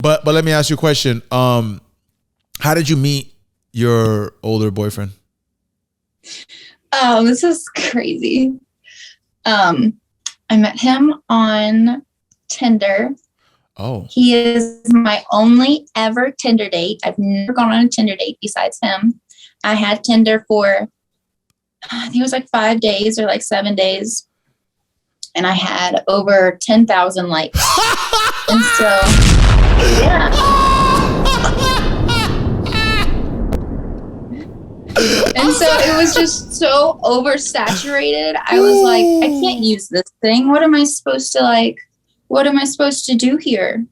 But let me ask you a question. How did you meet your older boyfriend? This is crazy. I met him on Tinder. Oh. He is my only ever Tinder date. I've never gone on a Tinder date besides him. I had Tinder for, I think it was like 5 days or like 7 days. And I had over 10,000 likes. And so, yeah. And so it was just so oversaturated. I was like, I can't use this thing. What am I supposed to do here?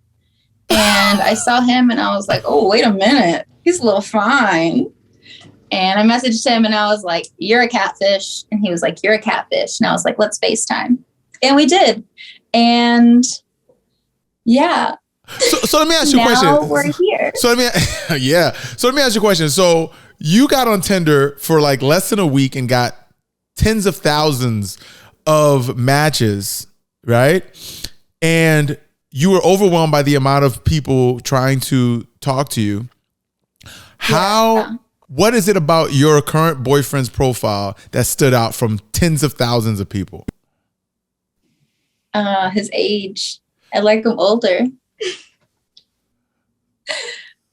And I saw him and I was like, oh, wait a minute. He's a little fine. And I messaged him and I was like, you're a catfish. And he was like, you're a catfish. And I was like, let's FaceTime. And we did. And yeah. So let me ask you a question. Now we're here. So let me ask you a question. So you got on Tinder for like less than a week and got tens of thousands of matches, right? And you were overwhelmed by the amount of people trying to talk to you. What is it about your current boyfriend's profile that stood out from tens of thousands of people? His age. I like him older.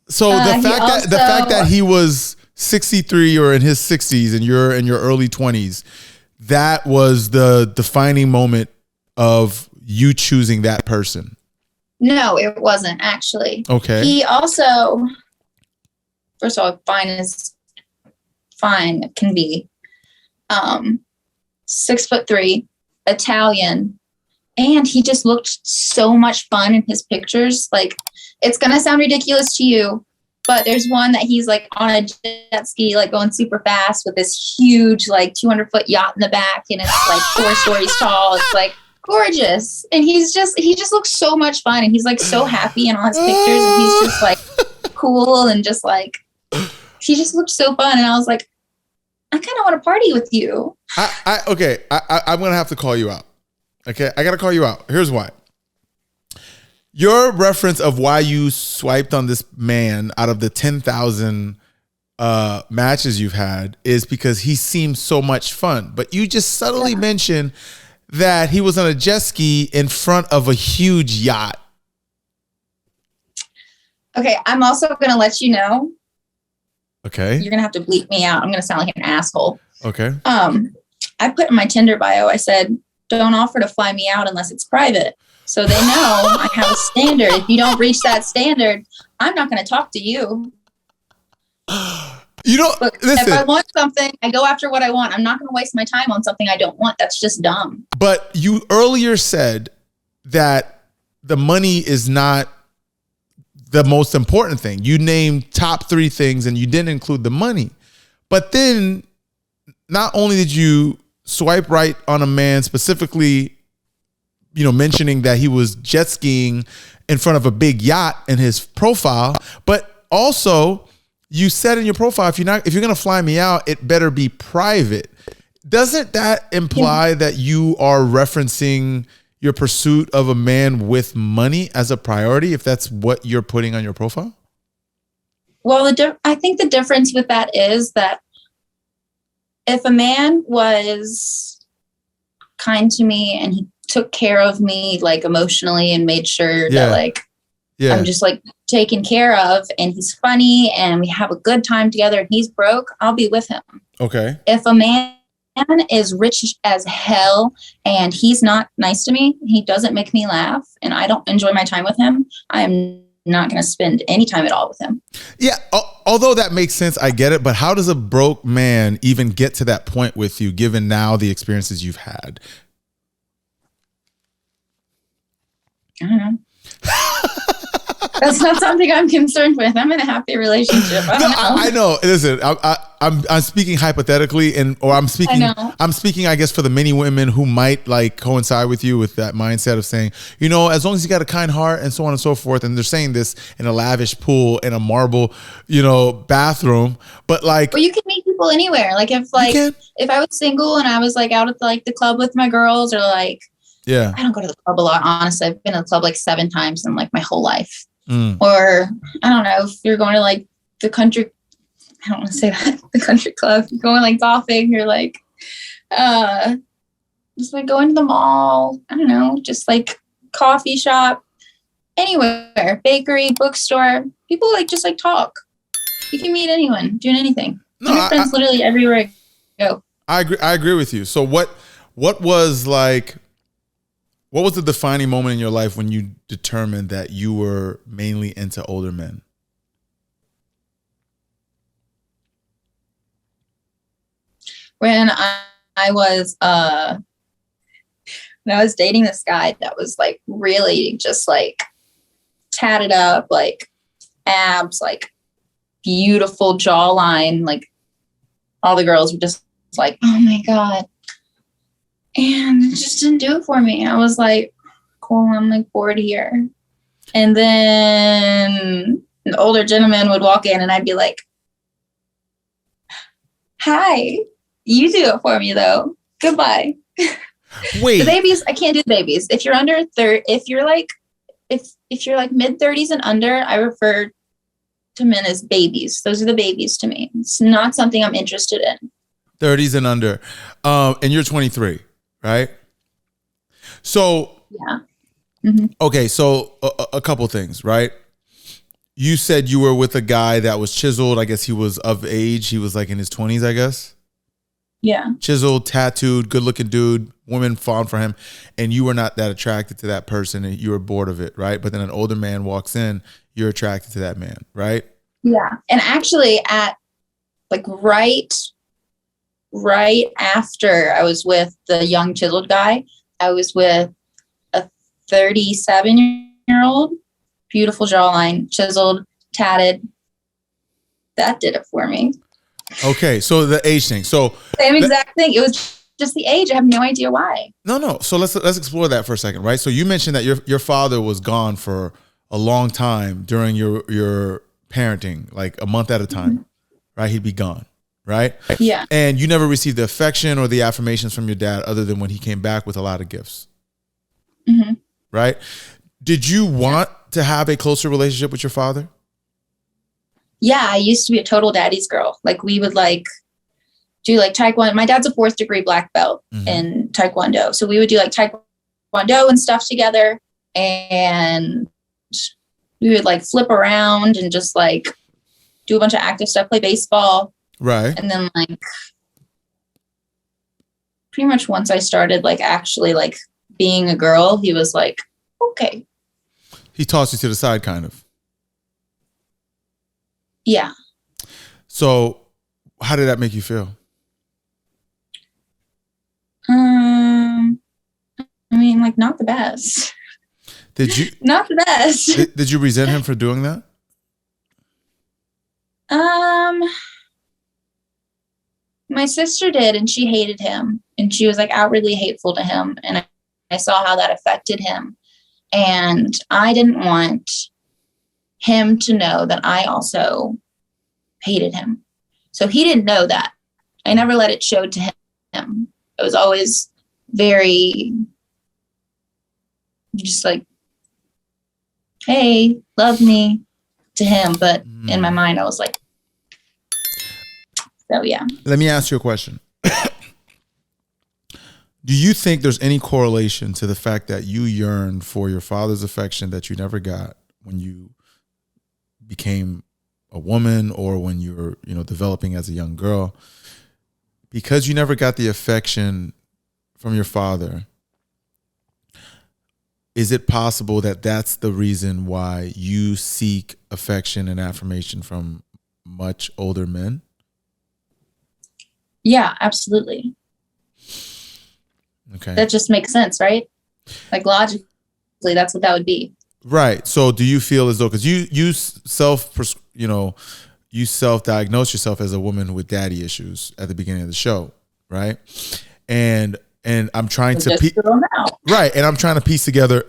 So the fact that he was 63 or in his 60s and you're in your early 20s, that was the defining moment of you choosing that person. No, it wasn't actually. Okay. He also, first of all, fine can be. 6'3", Italian. And he just looked so much fun in his pictures. Like, it's going to sound ridiculous to you, but there's one that he's like on a jet ski, like going super fast with this huge, like 200-foot yacht in the back. And it's like 4 stories tall. It's like gorgeous. And he just looks so much fun. And he's like so happy in all his pictures. And he's just like cool and just like, he just looked so fun. And I was like, I kind of want to party with you. I'm going to have to call you out. Okay, I got to call you out. Here's why. Your reference of why you swiped on this man out of the 10,000 matches you've had is because he seems so much fun. But you just subtly mentioned that he was on a jet ski in front of a huge yacht. Okay, I'm also going to let you know. Okay. You're going to have to bleep me out. I'm going to sound like an asshole. Okay. I put in my Tinder bio, I said, don't offer to fly me out unless it's private. So they know I have a standard. If you don't reach that standard, I'm not going to talk to you. Look, listen. If I want something, I go after what I want. I'm not going to waste my time on something I don't want. That's just dumb. But you earlier said that the money is not the most important thing. You named top 3 things and you didn't include the money. But then not only did you swipe right on a man specifically, mentioning that he was jet skiing in front of a big yacht in his profile, but also you said in your profile, if you're going to fly me out, it better be private. Doesn't that imply that you are referencing your pursuit of a man with money as a priority, if that's what you're putting on your profile? Well, I think the difference with that is that if a man was kind to me and he took care of me like emotionally and made sure that I'm just like taken care of, and he's funny and we have a good time together and he's broke, I'll be with him. Okay. If a man is rich as hell and he's not nice to me, he doesn't make me laugh, and I don't enjoy my time with him, I'm not going to spend any time at all with him. Yeah. Although that makes sense, I get it. But how does a broke man even get to that point with you, given now the experiences you've had? I don't know. That's not something I'm concerned with. I'm in a happy relationship. I know. Listen, I'm speaking hypothetically, I'm speaking, I guess, for the many women who might like coincide with you with that mindset of saying, as long as you got a kind heart and so on and so forth. And they're saying this in a lavish pool in a marble, bathroom. But like, well, you can meet people anywhere. Like if I was single and I was like out at the club with my girls, or like, I don't go to the club a lot. Honestly, I've been to the club like 7 times in like my whole life. Or I don't know, if you're going to like the country, I don't want to say that, the country club, you're going like golfing, you're like, just like going to the mall, I don't know, just like coffee shop, anywhere, bakery, bookstore, people like just like talk. You can meet anyone doing anything. No, I have friends literally everywhere I go. I agree with you. So what was the defining moment in your life when you determined that you were mainly into older men? When I was dating this guy that was like really just like tatted up, like abs, like beautiful jawline, like all the girls were just like, oh my God. And it just didn't do it for me. I was like, cool, I'm like bored here. And then an older gentleman would walk in and I'd be like, hi, you do it for me though. Goodbye. Wait. The babies, I can't do the babies. If you're under if you're like mid 30s and under, I refer to men as babies. Those are the babies to me. It's not something I'm interested in. 30s and under. And you're 23, right? So, yeah. Mm-hmm. Okay, so a couple things, right? You said you were with a guy that was chiseled. I guess he was of age. He was like in his 20s, I guess. Yeah. Chiseled, tattooed, good looking dude, women fawned for him. And you were not that attracted to that person and you were bored of it, right? But then an older man walks in, you're attracted to that man, right? Yeah. And actually at like right after I was with the young chiseled guy, I was with a 37-year-old, beautiful jawline, chiseled, tatted. That did it for me. Okay, so the age thing. So same exact thing. It was just the age. I have no idea why. No. So let's explore that for a second, right? So you mentioned that your father was gone for a long time during your parenting, like a month at a time, right? He'd be gone, right? Yeah. And you never received the affection or the affirmations from your dad other than when he came back with a lot of gifts, right? Did you want to have a closer relationship with your father? Yeah, I used to be a total daddy's girl. Like we would like do like Taekwondo. My dad's a 4th degree black belt in Taekwondo. So we would do like Taekwondo and stuff together. And we would like flip around and just like do a bunch of active stuff, play baseball. Right. And then like pretty much once I started like actually like being a girl, he was like, okay. He tossed you to the side kind of. Yeah. So how did that make you feel? I mean, like not the best. Did you? Not the best. Did you resent him for doing that? My sister did, and she hated him, and she was like outwardly hateful to him, and I saw how that affected him, and I didn't want him to know that I also hated him. So he didn't know that. I never let it show to him. It was always very just like, hey, love me to him. But in my mind, I was like, so yeah. Let me ask you a question. Do you think there's any correlation to the fact that you yearned for your father's affection that you never got when you became a woman or when you were, developing as a young girl? Because you never got the affection from your father, is it possible that that's the reason why you seek affection and affirmation from much older men? Yeah, absolutely. Okay. That just makes sense, right? Like logically, that's what that would be. Right. So do you feel as though, because you self-diagnose yourself as a woman with daddy issues at the beginning of the show, right? And I'm trying to right, and I'm trying to piece together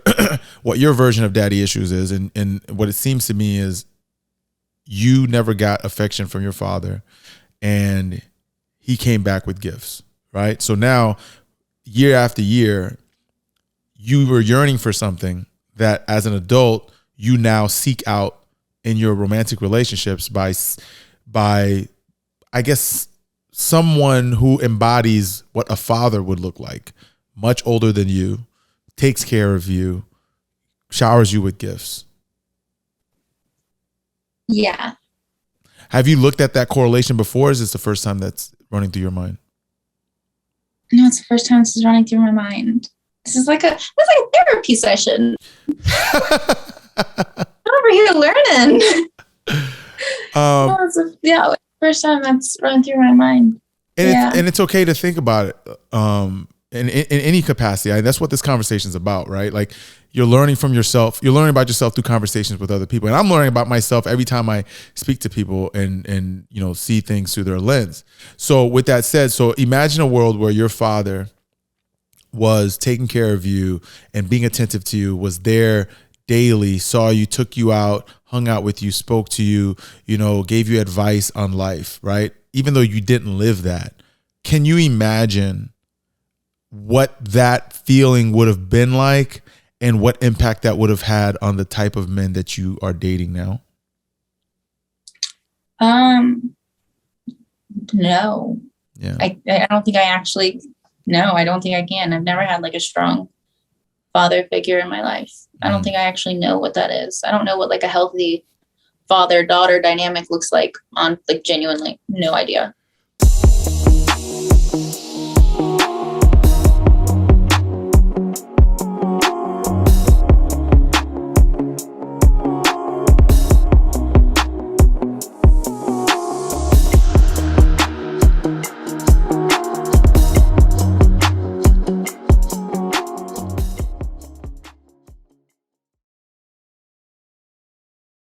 what your version of daddy issues is, and what it seems to me is you never got affection from your father, and he came back with gifts, right? So now, year after year, you were yearning for something that, as an adult, you now seek out in your romantic relationships by I guess someone who embodies what a father would look like, much older than you, takes care of you, showers you with gifts. Yeah. Have you looked at that correlation before? Or is this the first time that's running through your mind? No, it's the first time this is running through my mind. This is like a therapy session. I'm over here learning. First time that's running through my mind. And it's okay to think about it in any capacity. That's what this conversation is about, right? Like, you're learning from yourself. You're learning about yourself through conversations with other people. And I'm learning about myself every time I speak to people and see things through their lens. So with that said, so imagine a world where your father was taking care of you and being attentive to you, was there daily, saw you, took you out, hung out with you, spoke to you, gave you advice on life, right? Even though you didn't live that. Can you imagine what that feeling would have been like and what impact that would have had on the type of men that you are dating now? No. Yeah. I don't think I actually, no, I don't think I can. I've never had like a strong father figure in my life. I don't think I actually know what that is. I don't know what like a healthy father-daughter dynamic looks like on like genuinely no idea.